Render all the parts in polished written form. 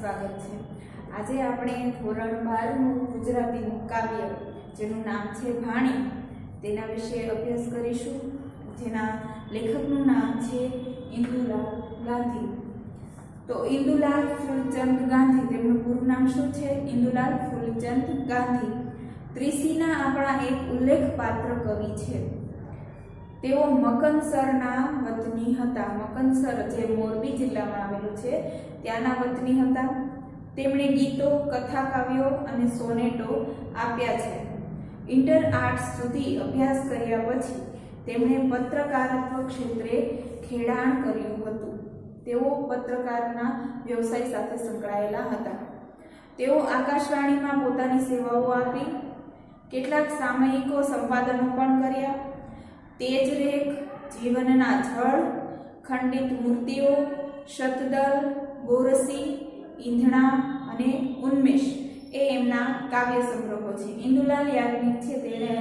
સ્વાગત છે। આજે આપણે ધોરણ 12નું ગુજરાતીનું કાવ્ય જેનું નામ છે ભાણી તેના વિશે અભ્યાસ કરીશું, જેના લેખકનું નામ છે ઇન્દુલાલ ગાંધી। તો ઇન્દુલાલ ફૂલચંદ ગાંધી, તેમનું પૂરું નામ શું છે? ઇન્દુલાલ ફૂલચંદ ગાંધી ત્રિશીના આપણા એક ઉલ્લેખપાત્ર કવિ છે। તેઓ મકનસરના વતની હતા। મકનસર જે મોરબી જિલ્લામાં આવેલું છે ત્યાંના વતની હતા। તેમણે ગીતો, કથા કાવ્યો અને સોનેટો આપ્યા છે। ઇન્ટર આર્ટ્સ સુધી અભ્યાસ કર્યા પછી તેમણે પત્રકારત્વ ક્ષેત્રે ખેડાણ કર્યું હતું। તેઓ પત્રકારના વ્યવસાય સાથે સંકળાયેલા હતા। તેઓ આકાશવાણીમાં પોતાની સેવાઓ આપી, કેટલાક સામયિકો સંપાદનો પણ કર્યા। તેજરેખ, જીવનના જળ, ખંડિત મૂર્તિઓ, શતદલ, બોરસી, ઈંધણા અને ઉન્મેષ એ એમના કાવ્ય સંગ્રહો છે। ઇન્દુલાલ યાજ્ઞિક છે તેણે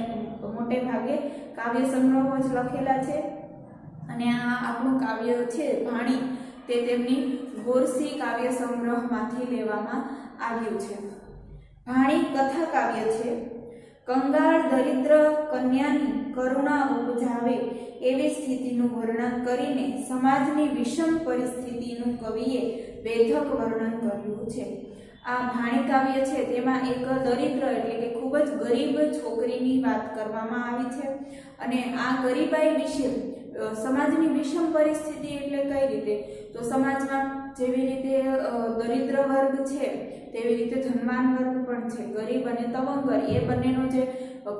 મોટે ભાગે કાવ્ય સંગ્રહો જ લખેલા છે, અને આ આપણું કાવ્ય છે ભાણી તે તેમની બોરસી કાવ્ય સંગ્રહમાંથી લેવામાં આવ્યું છે। ભાણી કથા કાવ્ય છે। કંગાળ દરિદ્ર કન્યાની કરુણા ઉપજાવે એવી સ્થિતિનું વર્ણન કરીને સમાજની વિષમ પરિસ્થિતિનું કવિએ વેધક વર્ણન કર્યું છે। આ ભાણી કાવ્ય છે તેમાં એક દરિદ્ર એટલે કે ખૂબ જ ગરીબ છોકરીની વાત કરવામાં આવી છે, અને આ ગરીબાઈ વિશે સમાજની વિષમ પરિસ્થિતિ એટલે કઈ રીતે? તો સમાજમાં જેવી રીતે દરિદ્ર વર્ગ છે તેવી રીતે ધનવાન વર્ગ પણ છે। ગરીબ અને તવંગર એ બંનેનો જે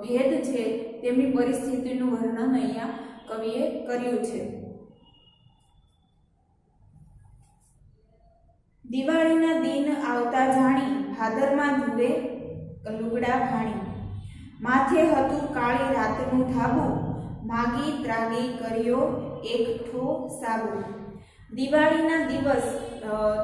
ભેદ છે તેમની પરિસ્થિતિનું વર્ણન અહીંયા કવિએ કર્યું છે। દિવાળીના દિન આવતા જાણી ભાદરમાં ધુવે લુગડા ભાણી, માથે હતું કાળી રાતનું ધાબુ, માગી ત્રાગી કર્યો એકઠો સાબુ। દિવાળીના દિવસ,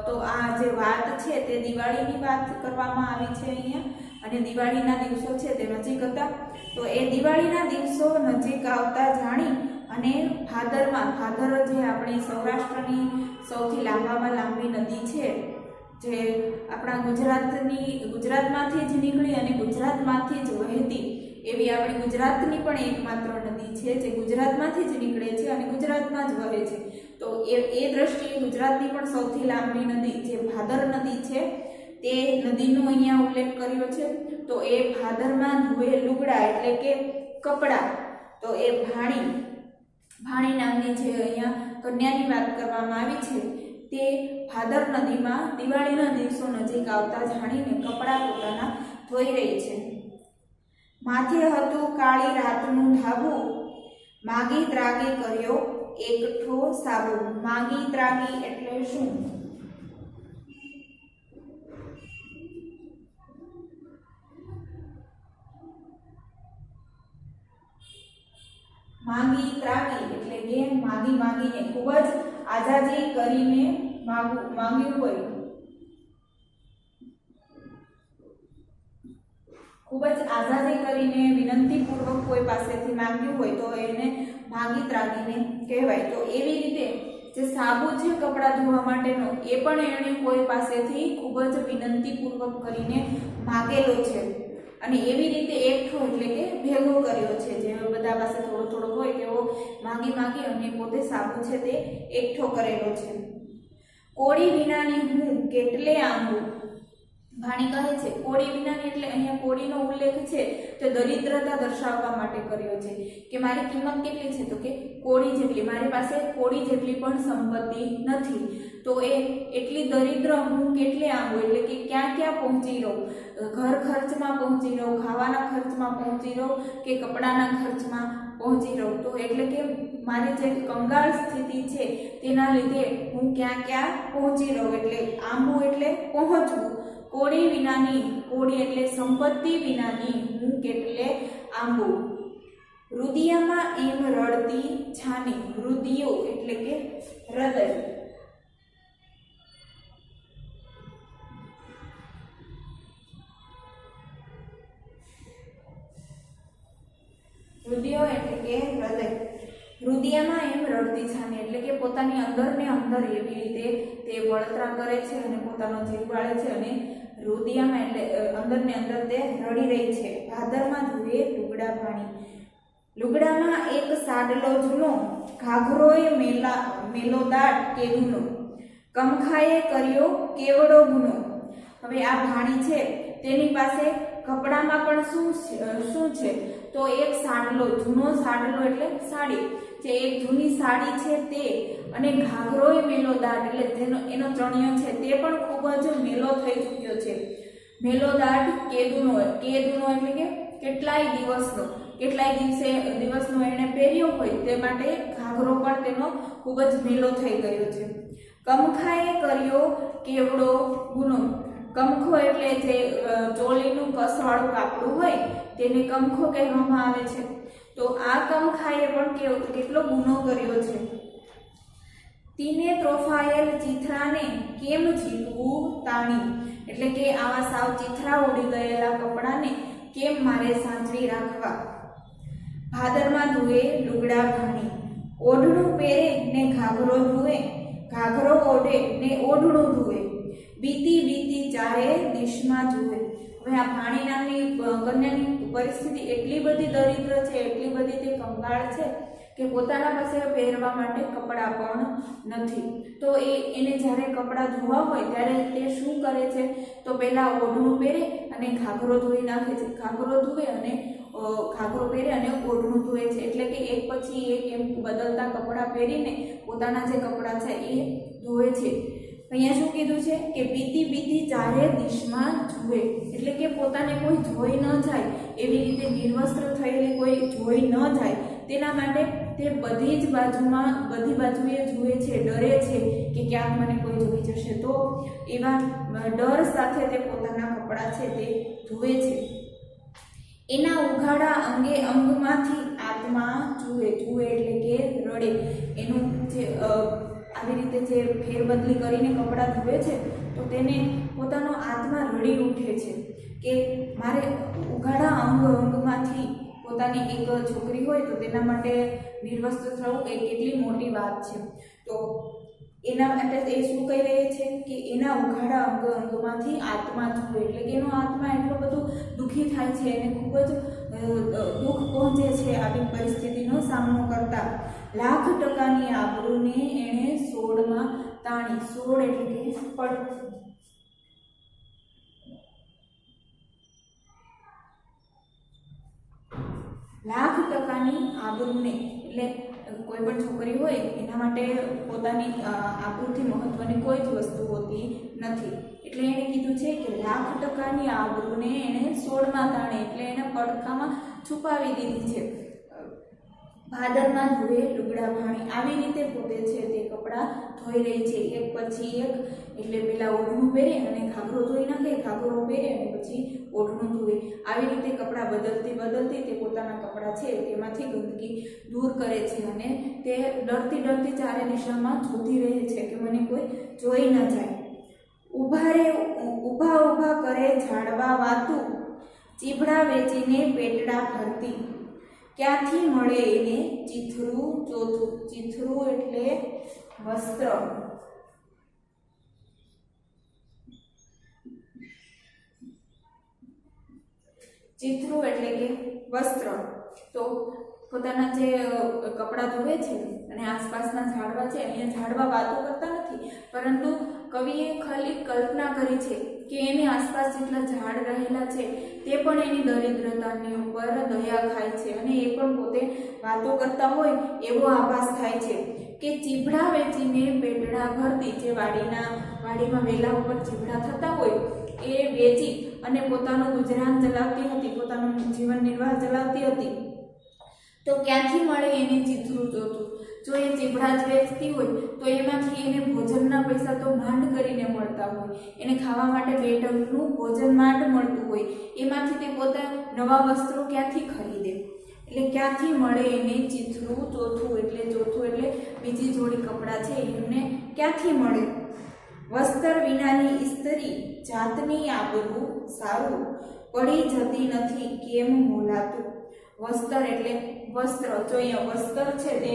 તો આ જે વાત છે તે દિવાળીની વાત કરવામાં આવી છે અહીંયા, અને દિવાળીના દિવસો છે તે નજીક હતા। તો એ દિવાળીના દિવસો નજીક આવતા જાણી અને ભાદરમાં, ભાદર જે આપણી સૌરાષ્ટ્રની સૌથી લાંબામાં લાંબી નદી છે, જે આપણા ગુજરાતમાંથી જ નીકળી અને ગુજરાતમાંથી જ વહેતી એવી આપણી ગુજરાતની પણ એકમાત્ર નદી છે જે ગુજરાતમાંથી જ નીકળે છે અને ગુજરાતમાં જ વહે છે। તો એ દ્રષ્ટિએ ગુજરાતની પણ સૌથી લાંબી નદી જે ભાદર નદી છે તે નદીનો અહીંયા ઉલ્લેખ કર્યો છે। તો એ ભાદરમાં ધુએ લુગડા એટલે કે કપડા, તો એ ભાણી નામની જે અહીંયા કન્યાની વાત કરવામાં આવી છે તે ભાદર નદીમાં દિવાળીના દિવસો નજીક આવતા જાણીને કપડાં પોતાના ધોઈ રહી છે। માથે હતું કાળી રાતનું ધાબુ, માગી ત્રાગી કર્યો એકઠો સાબુ। માગી ત્રાગી એટલે શું? માગી ત્રાગી એટલે કે માગીને ખૂબ જ આઝાદી કરીને માંગ્યું હોય, ખૂબ જ આઝાદી કરીને વિનંતીપૂર્વક કોઈ પાસેથી માંગ્યું હોય તો એને માગી ત્રાગીને કહેવાય। તો એવી રીતે જે સાબુ છે કપડાં ધોવા માટેનો એ પણ એણે કોઈ પાસેથી ખૂબ જ વિનંતીપૂર્વક કરીને માગેલો છે, અને એવી રીતે એકઠો એટલે કે ભેગો કર્યો છે। જે બધા પાસે થોડો થોડો હોય તેવો માગી અને પોતે સાબુ છે તે એકઠો કરેલો છે। કોળી વિનાની હું કેટલે આંબુ, ભાણી કહે છે કોળી વિનાની એટલે અહીંયા કોળીનો ઉલ્લેખ છે તે દરિદ્રતા દર્શાવવા માટે કર્યો છે કે મારી કિંમત કેટલી છે? તો કે કોળી જેટલી, મારી પાસે કોળી જેટલી પણ સંપત્તિ નથી। તો એ એટલી દરિદ્ર હું કેટલે આંબુ એટલે કે ક્યાં ક્યાં પહોંચી રહું? ઘર ખર્ચમાં પહોંચી રહું, ખાવાના ખર્ચમાં પહોંચી રહું કે કપડાના ખર્ચમાં પહોંચી રહું? તો એટલે કે મારી જે કંગાળ સ્થિતિ છે તેના લીધે હું ક્યાં ક્યાં પહોંચી રહું, એટલે આંબુ એટલે પહોંચવું। કોળી વિનાની, કોળી એટલે સંપત્તિ વિનાની હું કેટલે આંબુ। રુદિયામાં એમ રડતી છાની, રુદિયો એટલે કે હૃદય, રુદિયો એટલે કે હૃદય। રુદિયામાં એમ રડતી છાની એટલે કે પોતાની અંદર ને અંદર એવી રીતે તે બળતરા કરે છે અને પોતાનો જીવ બાળે છે અને રુદિયામાં એટલે અંદર ને અંદર તે રડી રહી છે. ભાદરમાં ધુએ લુગડા ભાણી. લુગડામાં એક સાડલો જૂનો, ઘાઘરોય મેલોદાટ કેદુનો, કમખાએ કર્યો કેવડો ગુનો. હવે આ ભાણી છે તેની પાસે કપડામાં પણ શું છે તો એક સાડલો, જૂનો સાડલો એટલે સાડી, જે એક જૂની સાડી છે તે, અને ઘાઘરોય મેલોદાટ એટલે એનો ચણિયો છે તે પણ ખૂબ જ મેલો થઈ ચૂક્યો છે. મેલોદાટ કેદુનો એટલે કે કેટલાય દિવસનો એને પહેર્યો હોય તે માટે ઘાઘરો પણ તેનો ખૂબ જ મેલો થઈ ગયો છે. કમખાએ કર્યો કેવડો ગુનો. કમખો એટલે જે ચોલીનું કસવાળું કાપડું હોય તેને કમખો કહેવામાં આવે છે. તો આ કમખાએ પણ કેટલો ગુનો કર્યો છે. તીને ત્રોફાયેલ ચીથરાને કેમ જીતવું તાણી એટલે કે આવા સાવ ચીથરા ઉડી ગયેલા કપડાને કેમ મારે સાંચવી રાખવા. ભાદરમાં ધુએ લુગડા ભાણી. ઓઢણું પહેરે ને ઘાઘરો ધુએ, ઘાઘરો ઓઢે ને ઓઢણું ધુએ, બીતી બીતી ચારે દિશમાં જુએ. હવે આ ભાણી નામની કન્યાની પરિસ્થિતિ એટલી બધી દરિદ્ર છે, એટલી બધી તે કંગાળ છે કે પોતાના પાસે પહેરવા માટે કપડાં પણ નથી. તો એને જ્યારે કપડાં ધોવા હોય ત્યારે તે શું કરે છે તો પહેલાં ઓઢણું પહેરે અને ઘાઘરો ધોઈ નાખે છે. ઘાઘરો પહેરે અને ઓઢણું ધોવે છે એટલે કે એક પછી એક એમ બદલતા કપડાં પહેરીને પોતાના જે કપડાં છે એ ધોવે છે. અહીંયા શું કીધું છે કે બીતી બીતી ચારે દિશમાં જુએ એટલે કે પોતાને કોઈ જોઈ ન જાય, એવી રીતે નિર્વસ્ત્ર થયેલી કોઈ જોઈ ન જાય તેના માટે તે બધી બાજુએ જુએ છે, ડરે છે કે ક્યાંક મને કોઈ જોઈ જશે. તો એવા ડર સાથે તે પોતાના કપડાં છે તે ધોવે છે. એના ઉઘાડા અંગે અંગમાંથી આત્મા જુએ એટલે કે રડે. એનું જે આવી રીતે જે ફેરબદલી કરીને કપડાં ધોવે છે તો તેને પોતાનો આત્મા રડી ઉઠે છે કે મારે ઉઘાડા અંગમાંથી પોતાની એક છોકરી હોય તો તેના માટે નિર્વસ્ત્ર થવું એ કેટલી મોટી વાત છે. તો એના માટે તે શું કહી રહી છે કે એના ઉઘાડા અંગમાંથી આત્મા જુએ એટલે કે એનો આત્મા એટલો બધો દુઃખી થાય છે, એને ખૂબ જ દુઃખ પહોંચે છે આવી પરિસ્થિતિનો સામનો કરતા. લાખ ટકાની આબરૂને એણે સોડમાં તાણી. સોડ એટલે કે પડ. લાખ ટકાની આબરૂને એટલે કોઈ પણ છોકરી હોય એના માટે પોતાની આબરૂથી મહત્વની કોઈ જ વસ્તુ હોતી નથી. એટલે એણે કીધું છે કે લાખ ટકાની આબરૂને એણે સોડમાં તાણે એટલે એને પડખામાં છુપાવી દીધી છે. ભાદરમાં ધુએ લુગડા ભાણી. આવી રીતે પોતે છે તે કપડાં ધોઈ રહી છે એક પછી એક. એટલે પહેલાં ઓઢણું પહેરે અને ઘાઘરો ધોઈ નાખે, ઘાઘરો પહેરે અને પછી ઓઢણું ધોવે. આવી રીતે કપડાં બદલતી તે પોતાના કપડાં છે તેમાંથી ગંદકી દૂર કરે છે અને તે ડરતી ચારે દિશામાં જોતી રહે છે કે મને કોઈ જોઈ ન જાય. ઊભા કરે ઝાડવા વાતું, ચીભડા વેચીને પેટડા ભરતી, ક્યાંથી મળે એને ચીથરું ચોથું. ચીથરું એટલે વસ્ત્ર. ચીથરું એટલે કે વસ્ત્ર. તો પોતાના જે કપડાં ધોવે છે અને આસપાસના ઝાડવા છે, અહીંયા ઝાડવા વાતો કરતા નથી પરંતુ કવિએ ખાલી કલ્પના કરી છે કે એની આસપાસ જેટલા ઝાડ રહેલા છે તે પણ એની દરિદ્રતાની ઉપર દયા ખાય છે અને એ પણ પોતે વાતો કરતા હોય એવો આભાસ થાય છે કે ચીભડા વેચીને પેટડા ભરતી. જે વાડીમાં વેલા ઉપર ચીભડા થતા હોય એ વેચી અને પોતાનું ગુજરાન ચલાવતી હતી, પોતાનું જીવન નિર્વાહ ચલાવતી હતી. તો ક્યાંથી મળે એને ચીથરું ચોથું. જો એ ચીભડા જ વેચતી હોય તો એમાંથી એને ભોજનના પૈસા તો માંડ કરીને મળતા હોય, એને ખાવા માટે 2 ટંકનું ભોજન માંડ મળતું હોય, એમાંથી તે પોતા નવા વસ્ત્રો ક્યાંથી ખરીદે. એટલે ક્યાંથી મળે એને ચીથરું ચોથું. એટલે બીજી જોડી કપડાં છે એમને ક્યાંથી મળે. વસ્ત્ર વિનાની ઇસ્ત્રી જાતની આબરૂ સારું, પડી જતી નથી કેમ મોલાતું. વસ્તર એટલે વસ્ત્ર. જો અહીંયા વસ્તર છે તે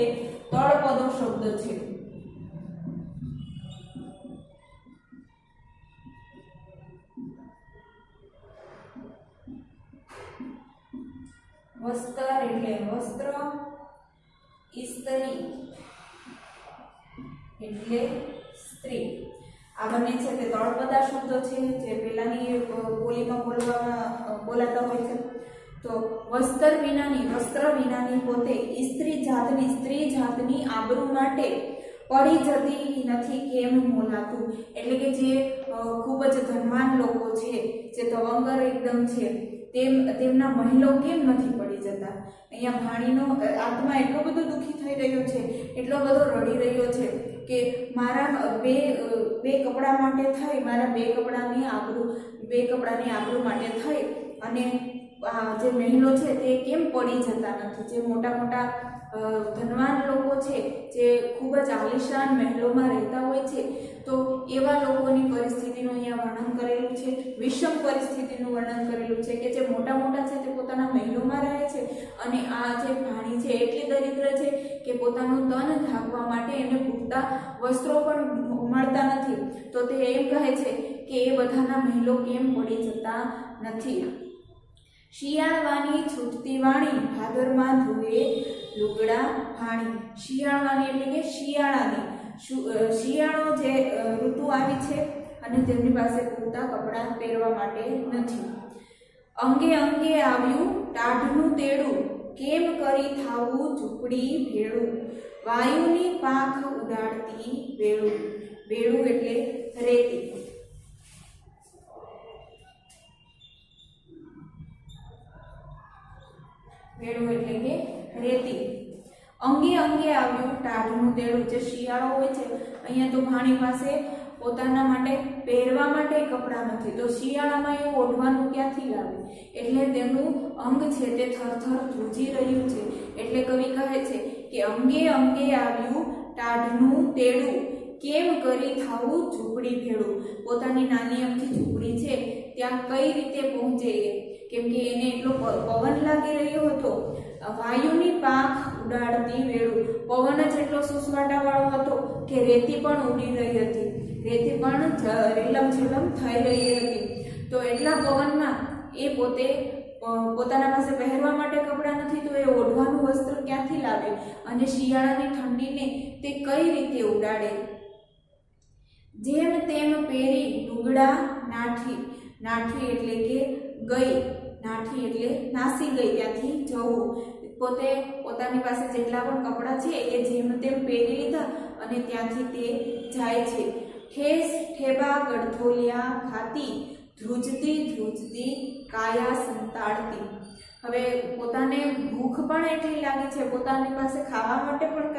તળપદો શબ્દ છે. વસ્તર એટલે વસ્ત્ર, ઇસ્ત્રી એટલે સ્ત્રી. આ બંને છે તે તળપદા શબ્દો છે જે પહેલાની બોલીમાં બોલાતા હોય છે. તો વસ્ત્ર વિનાની પોતે સ્ત્રી જાતની આબરૂ માટે પડી જતી નથી કેમ બોલાતું. એટલે કે જે ખૂબ જ ધનવાન લોકો છે, જે તવંગર એકદમ છે, તેમના મહેલો કેમ નથી પડી જતા. અહીંયા ભાણીનો આત્મા એટલો બધો દુઃખી થઈ રહ્યો છે, એટલો બધો રડી રહ્યો છે કે મારા બે કપડા માટે થઈ, મારા બે કપડાની આબરૂ માટે થઈ અને જે મહેલો છે તે કેમ પડી જતા નથી. જે મોટા મોટા ધનવાન લોકો છે, જે ખૂબ જ આલિશાન મહેલોમાં રહેતા હોય છે, તો એવા લોકોની પરિસ્થિતિનું અહીંયા વર્ણન કરેલું છે. વિષમ પરિસ્થિતિનું વર્ણન કરેલું છે કે જે મોટા મોટા છે તે પોતાના મહેલોમાં રહે છે અને આ જે ભાણી છે એટલી દરિદ્ર છે કે પોતાનું તન ઢાંકવા માટે એને પૂરતા વસ્ત્રો પણ મળતા નથી. તો તે એમ કહે છે કે એ બધાના મહેલો કેમ પડી જતા નથી. શિયાળવાની છૂટતી વાણી, ભાદરમાં ધુએ લુગડા ભાણી. શિયાળવાની એટલે કે શિયાળો જે ઋતુ આવી છે અને તેમની પાસે પૂરતા કપડાં પહેરવા માટે નથી. અંગે અંગે આવ્યું ટાઢનું તેડું, કેમ કરી થાવું ઝૂંપડી ભેળું. વાયુની પાંખ ઉડાડતી વેળું. વેળું એટલે રેતી. વેળું એટલે કે રેતી. અંગે અંગે આવ્યું ટાઢનું તેડું. જે શિયાળો હોય છે, અહીંયા તો ભાણી પાસે પોતાના માટે પહેરવા માટે કપડાં નથી, તો શિયાળામાં એવું ઓઢવાનું ક્યાંથી લાવે? એટલે તેમનું અંગ છે તે થરથર ધ્રુજી રહ્યું છે. એટલે કવિ કહે છે કે અંગે અંગે આવ્યું ટાઢનું તેડું, કેમ કરી થાવું ઝૂંપડી ભેળું. પોતાની નાની અમથી ઝૂંપડી છે ત્યાં કઈ રીતે પહોંચે, કેમ કે એને એટલો પવન લાગી રહ્યો હતો. વાયુની પાંખ ઉડાડતી વેળું. પવન જ એટલો સુસવાટાવાળો હતો કે રેતી પણ ઉડી રહી હતી, રેતી પણ રેલમ છેલમ થઈ રહી હતી. તો એટલા પવનમાં એ પોતાના પાસે પહેરવા માટે કપડાં નથી, તો એ ઓઢવાનું વસ્ત્ર ક્યાંથી લાવે અને શિયાળાની ઠંડીને તે કઈ રીતે ઉડાડે. જેમ તેમ પહેરી લુગડા નાઠી. નાઠી એટલે કે ગઈ, નાઠી એટલે નાસી ગઈ, ત્યાંથી જવું. પોતે પોતાની પાસે જેટલા પણ કપડાં છે એ જેમ તેમ પહેરી લીધા અને ત્યાંથી તે જાય છે. ઠેસ ઠેબા ગળથોલિયા ખાતી, ધ્રુજતી ધ્રુજતી કાયા સંતાડતી. હવે પોતાને ભૂખ પણ એટલી લાગી છે, પોતાની પાસે ખાવા માટે પણ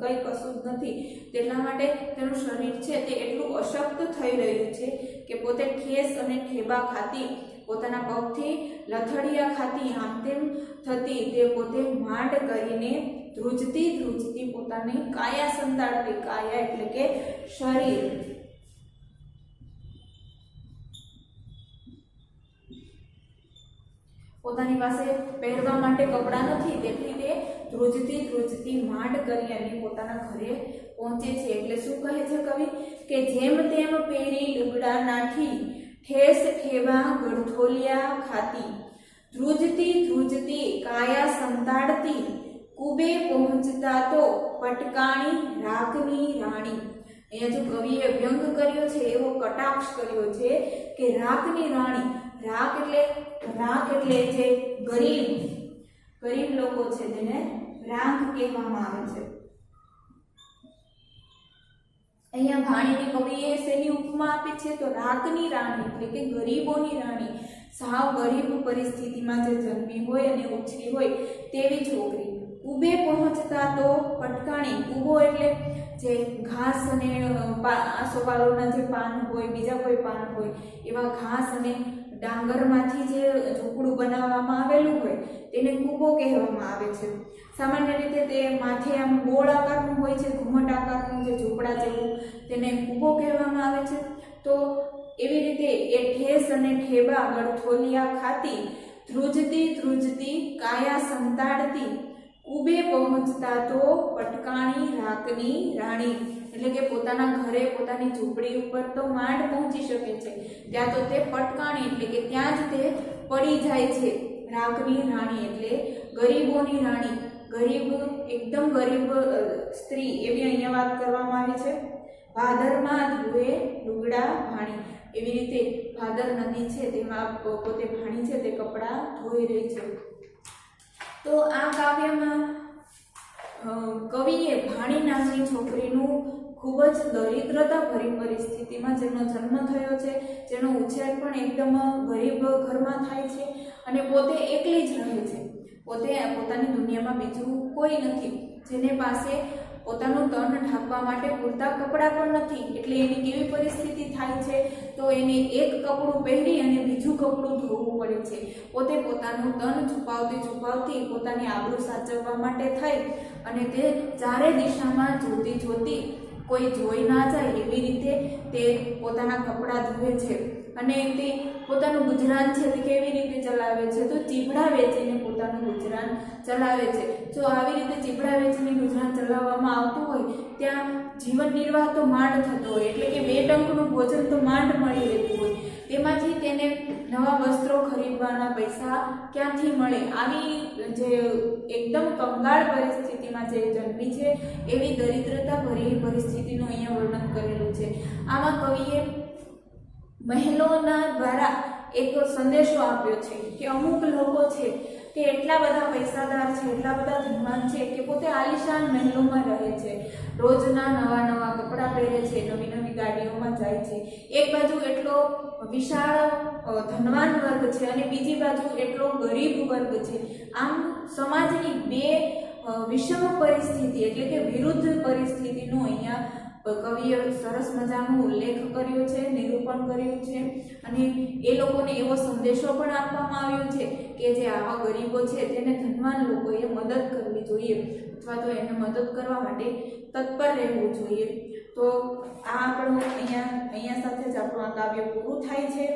કંઈ કશું જ નથી, તેટલા માટે તેનું શરીર છે તે એટલું અશક્ત થઈ રહ્યું છે કે પોતે ઠેસ અને ઠેબા ખાતી, પોતાના પગથી લથડિયા ખાતી, આમ તેમ થતી, તે પોતે માંડ કરીને ધ્રુજતી ધ્રુજતી પોતાની કાયા સંતાડતી. કાયા એટલે કે શરીર. પોતાની પાસે પહેરવા માટે કપડાં નથી, તેથી તે ધ્રુજતી ધ્રુજતી માંડ કરી અને પોતાના ઘરે પહોંચે છે. એટલે શું કહે છે કવિ કે જેમ તેમ પહેરી લુગડા નાઠી, ઠેસ ઠેવા ગળથોલિયા ખાતી, ધ્રુજતી ધ્રુજતી કાયા સંતાડતી, કુબે પહોંચતા તો પટકાણી રાખની રાણી. અહીંયા જો કવિએ વ્યંગ કર્યો છે, એવો કટાક્ષ કર્યો છે કે રાખની રાણી. રાખ એટલે જે ગરીબ લોકો છે તેને રાખ કહેવામાં આવે છે. અહીંયા ભાણીની કવિએ શેની ઉપમા આપી છે તો રાખની રાણી એટલે કે ગરીબોની રાણી. સાવ ગરીબ પરિસ્થિતિમાં જે જન્મી હોય અને ઉછરી હોય તેવી છોકરી. કુબે પહોંચતા તો પટકાણી. કુબો એટલે જે ઘાસ અને આસોપાલવના જે પાન હોય, બીજા કોઈ પાન હોય, એવા ઘાસ અને ડાંગરમાંથી જે ઝૂંપડું બનાવવામાં આવેલું હોય તેને કૂબો કહેવામાં આવે છે. સામાન્ય રીતે તે માથે આમ ગોળ આકારનું હોય છે, ઘુમટ આકારનું જે ઝૂંપડા જેવું, તેને કૂબો કહેવામાં આવે છે. તો એવી રીતે એ ઠેસ અને ઠેબા ગળથોલિયા ખાતી, ધ્રુજતી ધ્રુજતી કાયા સંતાડતી કુબે પહોંચતા તો પટકાણી રાખની રાણી, એટલે કે પોતાના ઘરે પોતાની ઝૂંપડી ઉપર તો માંડ પહોંચી શકે છે, ત્યાં તો તે પટકાણી એટલે કે ત્યાં જ તે પડી જાય છે. રાખની રાણી એટલે ગરીબોની રાણી, ગરીબ એકદમ ગરીબ સ્ત્રી એવી અહીંયા વાત કરવામાં આવી છે. ભાદરમાં ધ્રુવે લુગડા ભાણી, એવી રીતે ભાદર નદી છે તેમાં પોતે ભાણી છે તે કપડાં ધોઈ રહી છે. તો આ કાવ્યમાં કવિએ ભાણી નામની છોકરીનું ખૂબ જ દરિદ્રતાભરી પરિસ્થિતિમાં જેનો જન્મ થયો છે, જેનો ઉછેર પણ એકદમ ગરીબ ઘરમાં થાય છે અને પોતે એકલી જ રહે છે, પોતે પોતાની દુનિયામાં બીજું કોઈ નથી, જેને પાસે પોતાનું તન ઢાંકવા માટે પૂરતા કપડાં પણ નથી, એટલે એની કેવી પરિસ્થિતિ થાય છે તો એને એક કપડું પહેરી અને બીજું કપડું ધોવું પડે છે. પોતે પોતાનું તન છુપાવતી પોતાની આબરૂ સાચવવા માટે થઈ અને તે ચારે દિશામાં જોતી કોઈ જોઈ ના જાય એવી રીતે તે પોતાના કપડાં ધોવે છે અને તે પોતાનું ગુજરાન છે તે કેવી રીતે ચલાવે છે તો ચીભડા વેચીને પોતાનું ગુજરાન ચલાવે છે. જો આવી રીતે ચીભડા વેચીને ગુજરાન ચલાવવામાં આવતું હોય ત્યાં જીવન નિર્વાહ તો માંડ થતો હોય, એટલે કે 2 ટંકનું ભોજન તો માંડ મળી રહેતું હોય, તેમાંથી તેને નવા વસ્ત્રો ખરીદવાના પૈસા ક્યાંથી મળે. આવી જે એકદમ કંગાળ પરિસ્થિતિમાં જે જન્મી છે એવી દરિદ્રતા ભરી પરિસ્થિતિનું અહીંયા વર્ણન કરેલું છે. આમાં કવિએ મહેલોના દ્વારા એક સંદેશો આપ્યો છે કે અમુક લોકો છે કે એટલા બધા પૈસાદાર છે, એટલા બધા ધનવાન છે કે પોતે આલિશાન મહેલોમાં રહે છે, રોજના નવા કપડાં પહેરે છે, નવી ગાડીઓમાં જાય છે. એક બાજુ એટલો વિશાળ ધનવાન વર્ગ છે અને બીજી બાજુ એટલો ગરીબ વર્ગ છે. આમ સમાજની 2 વિષમ પરિસ્થિતિ એટલે કે વિરુદ્ધ પરિસ્થિતિનું અહીંયા કવિએ સરસ મજાનો ઉલ્લેખ કર્યો છે, નિરૂપણ કર્યું છે અને એ લોકોને એવો સંદેશો પણ આપવામાં આવ્યો છે કે જે આવા ગરીબો છે તેને ધનવાન લોકોએ મદદ કરવી જોઈએ અથવા તો એને મદદ કરવા માટે તત્પર રહેવું જોઈએ. તો આ આપણું અહીંયા સાથે જ આપણું આ કાવ્ય પૂરું થાય છે.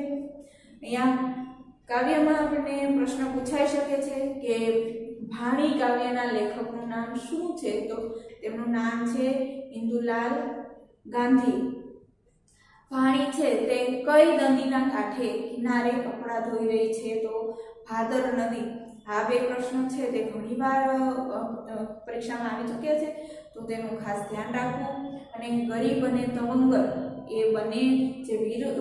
અહીંયા કાવ્યમાં આપણને પ્રશ્ન પૂછાઈ શકે છે કે ભાણી કાવ્યના લેખકનું નામ શું છે? તો તેમનું નામ છે ઇન્દુલાલ ગાંધી. ભાણી છે તે કઈ નદીના કાંઠે કિનારે કપડાં ધોઈ રહી છે? તો ભાદર નદી. આ 2 પ્રશ્નો છે તે ઘણીવાર પરીક્ષામાં આવી ચૂક્યા છે, તો તેનું ખાસ ધ્યાન રાખવું. અને ગરીબ અને તવંગર એ બંને જે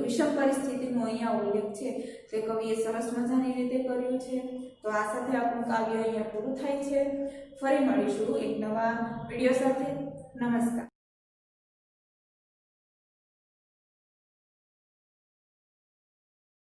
વિષમ પરિસ્થિતિનો અહીંયા ઉલ્લેખ છે તે કવિએ સરસ મજાની રીતે કર્યું છે. તો આ સાથે આપણું કાવ્ય અહીંયા પૂરું થાય છે. ફરી મળીશું એક નવા વિડીયો સાથે. નમસ્કાર.